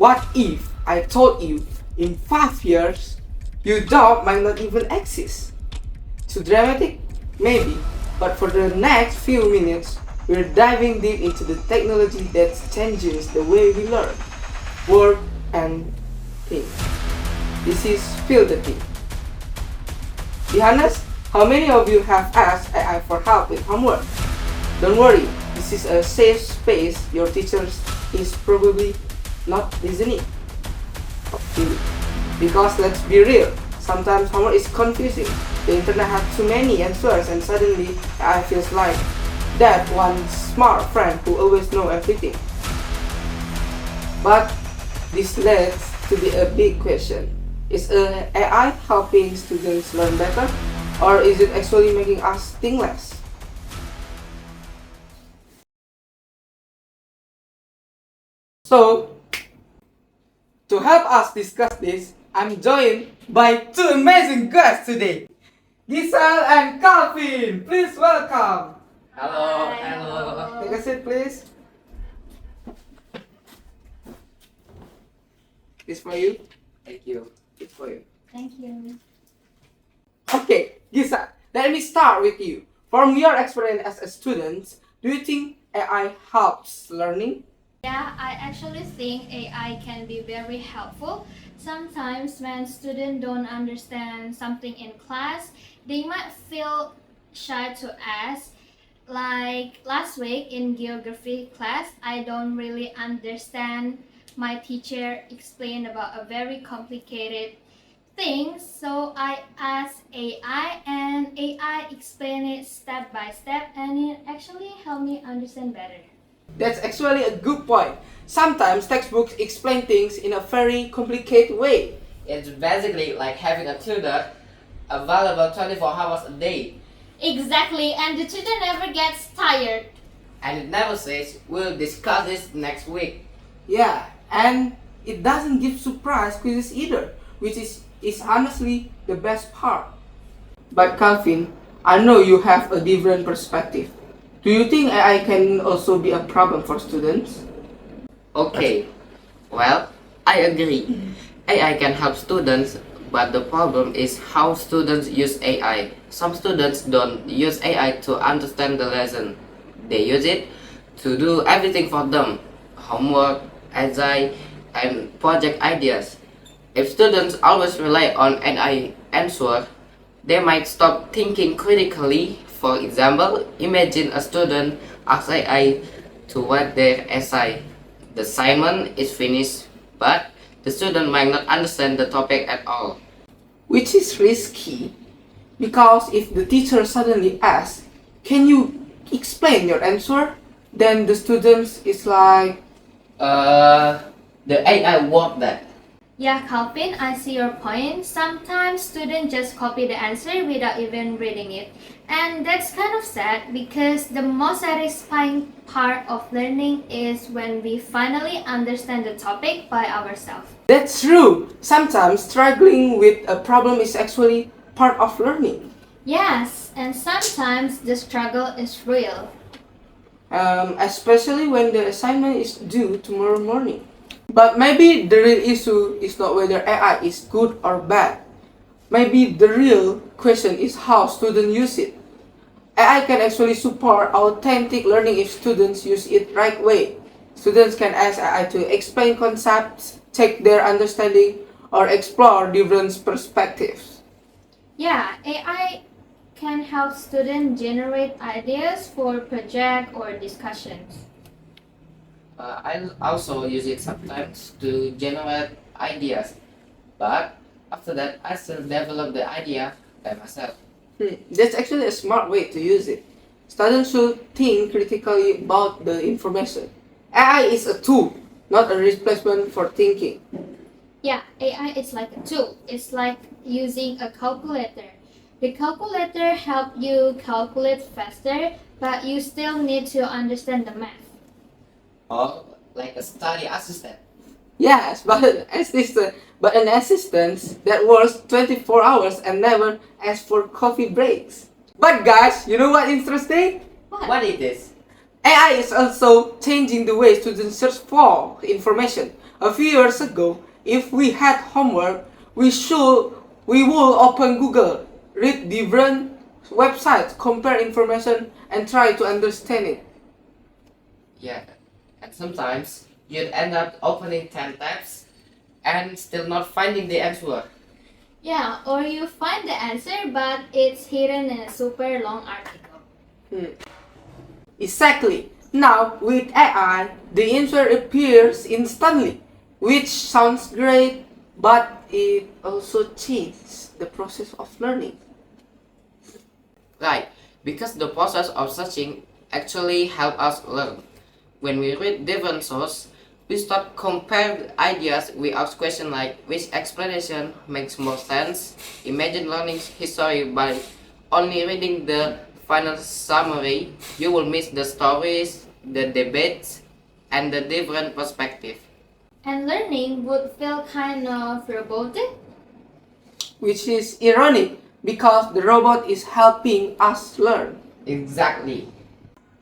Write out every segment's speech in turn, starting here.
What if I told you in 5 years your job might not even exist? Too dramatic? Maybe, but for the next few minutes, we're diving deep into the technology that changes the way we learn, work, and think. This is Feel the Thing. Be honest, how many of you have asked AI for help with homework? Don't worry, this is a safe space. Your teacher is probably not listening to you. Because let's be real, sometimes homework is confusing. The internet has too many answers and suddenly AI feels like that one smart friend who always knows everything. But this leads to be a big question. Is AI helping students learn better, or is it actually making us think less? So, to help us discuss this, I'm joined by two amazing guests today, Gisella and Calvine. Please welcome. Hello. Take a seat, please. This for you. Thank you. It's for you. Thank you. Okay, Gisella, let me start with you. From your experience as a student, do you think AI helps learning? Yeah, I actually think AI can be very helpful. Sometimes when students don't understand something in class, they might feel shy to ask. Like last week in geography class, I don't really understand. My teacher explained about a very complicated thing, so I asked AI and AI explained it step by step and it actually helped me understand better. That's actually a good point. Sometimes textbooks explain things in a very complicated way. It's basically like having a tutor available 24 hours a day. Exactly, and the tutor never gets tired. And it never says, we'll discuss this next week. Yeah, and it doesn't give surprise quizzes either, which is honestly the best part. But Calvin, I know you have a different perspective. Do you think AI can also be a problem for students? Okay, well, I agree. AI can help students, but the problem is how students use AI. Some students don't use AI to understand the lesson. They use it to do everything for them. Homework, essay, and project ideas. If students always rely on AI answer, they might stop thinking critically. For example, imagine a student asks AI to write their essay. The assignment is finished, but the student might not understand the topic at all. Which is risky, because if the teacher suddenly asks, "Can you explain your answer?" then the students is like, The AI work that. Yeah, Calvin, I see your point. Sometimes students just copy the answer without even reading it. And that's kind of sad because the most satisfying part of learning is when we finally understand the topic by ourselves. That's true. Sometimes struggling with a problem is actually part of learning. Yes, and sometimes the struggle is real. Especially when the assignment is due tomorrow morning. But maybe the real issue is not whether AI is good or bad. Maybe the real question is how students use it. AI can actually support authentic learning if students use it right way. Students can ask AI to explain concepts, check their understanding, or explore different perspectives. Yeah, AI can help students generate ideas for project or discussions. I also use it sometimes to generate ideas, but after that I still develop the idea by myself. That's actually a smart way to use it. Students should think critically about the information. AI is a tool, not a replacement for thinking. Yeah, AI is like a tool. It's like using a calculator. The calculator helps you calculate faster, but you still need to understand the math. Or like a study assistant. Yes, but an assistant that works 24 hours and never asks for coffee breaks. But guys, you know what interesting? What it is? AI is also changing the way students search for information. A few years ago, if we had homework, we would open Google, read different websites, compare information, and try to understand it. Yeah, and sometimes you'd end up opening 10 tabs and still not finding the answer. Yeah, or you find the answer, but it's hidden in a super long article. Exactly. Now, with AI, the answer appears instantly, which sounds great, but it also changes the process of learning. Right, because the process of searching actually help us learn. When we read different sources, we start compare ideas. We ask questions like which explanation makes more sense. Imagine learning history by only reading the final summary. You will miss the stories, the debates, and the different perspective. And learning would feel kind of robotic. Which is ironic because the robot is helping us learn. Exactly.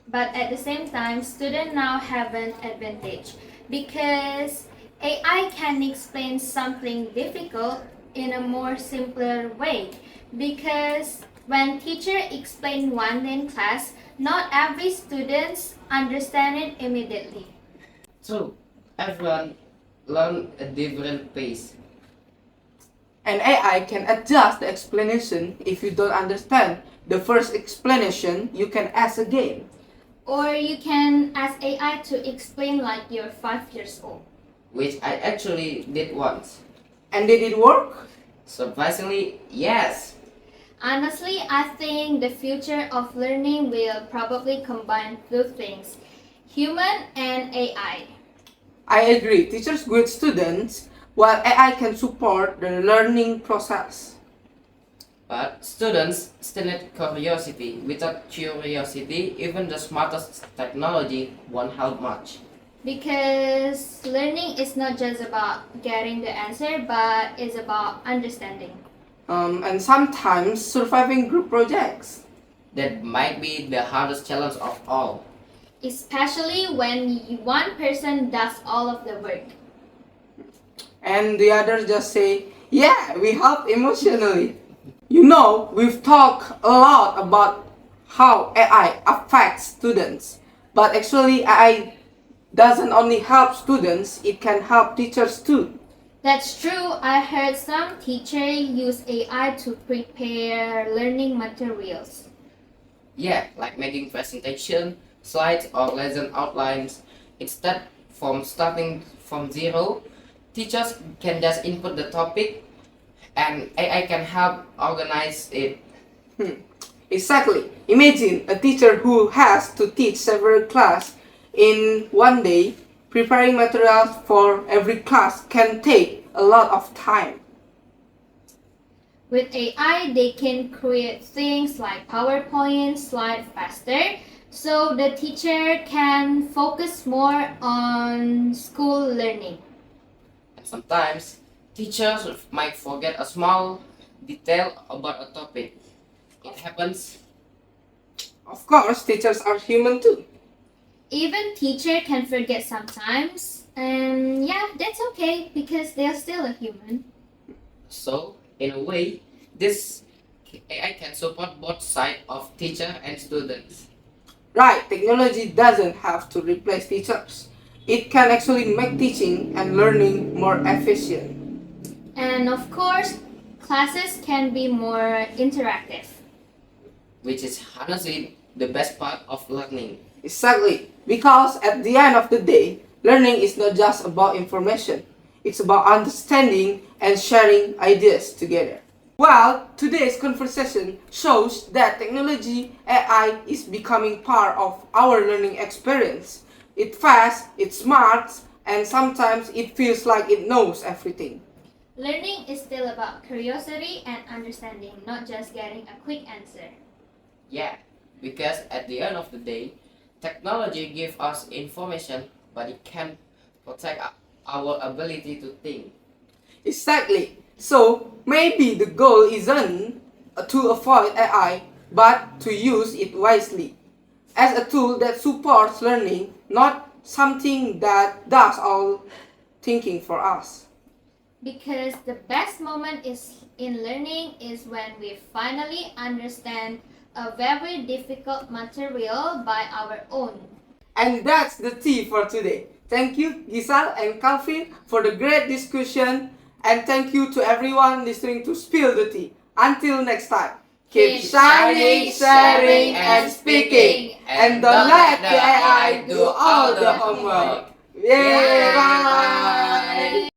But at the same time, students now have an advantage because AI can explain something difficult in a more simpler way. Because when teacher explain one day in class, not every student understand it immediately. True. Everyone learn a different pace. And AI can adjust the explanation. If you don't understand the first explanation, you can ask again. Or you can ask AI to explain like you're 5 years old. Which I actually did once. And did it work? Surprisingly, yes. Honestly, I think the future of learning will probably combine two things, human and AI. I agree. Teachers guide students, while AI can support the learning process. But students still need curiosity. Without curiosity, even the smartest technology won't help much. Because learning is not just about getting the answer, but it's about understanding. And sometimes surviving group projects. That might be the hardest challenge of all. Especially when one person does all of the work. And the others just say, yeah, we help emotionally. You know, we've talked a lot about how AI affects students. But actually, AI doesn't only help students, it can help teachers too. That's true. I heard some teachers use AI to prepare learning materials. Yeah, like making presentation, slides or lesson outlines. Instead from starting from zero, teachers can just input the topic and AI can help organize it. Exactly. Imagine a teacher who has to teach several classes in one day. Preparing materials for every class can take a lot of time. With AI, they can create things like PowerPoint slide faster, so the teacher can focus more on school learning. And sometimes teachers might forget a small detail about a topic. It happens. Of course, teachers are human too. Even teacher can forget sometimes, and yeah, that's okay because they're still a human. So, in a way, this AI can support both sides of teacher and students. Right, technology doesn't have to replace teachers. It can actually make teaching and learning more efficient. And of course, classes can be more interactive. Which is honestly the best part of learning. Exactly, because at the end of the day, learning is not just about information. It's about understanding and sharing ideas together. Well, today's conversation shows that technology AI is becoming part of our learning experience. It's fast, it's smart, and sometimes it feels like it knows everything. Learning is still about curiosity and understanding, not just getting a quick answer. Yeah, because at the end of the day, technology gives us information, but it can protect our ability to think. Exactly. So maybe the goal isn't to avoid AI, but to use it wisely as a tool that supports learning, not something that does all thinking for us. Because the best moment is in learning is when we finally understand a very difficult material by our own. And that's the tea for today. Thank you, Giselle and Calvin, for the great discussion. And thank you to everyone listening to Spill the Tea. Until next time, keep shining, sharing, and speaking. And don't let the AI do all the homework. Yay, bye!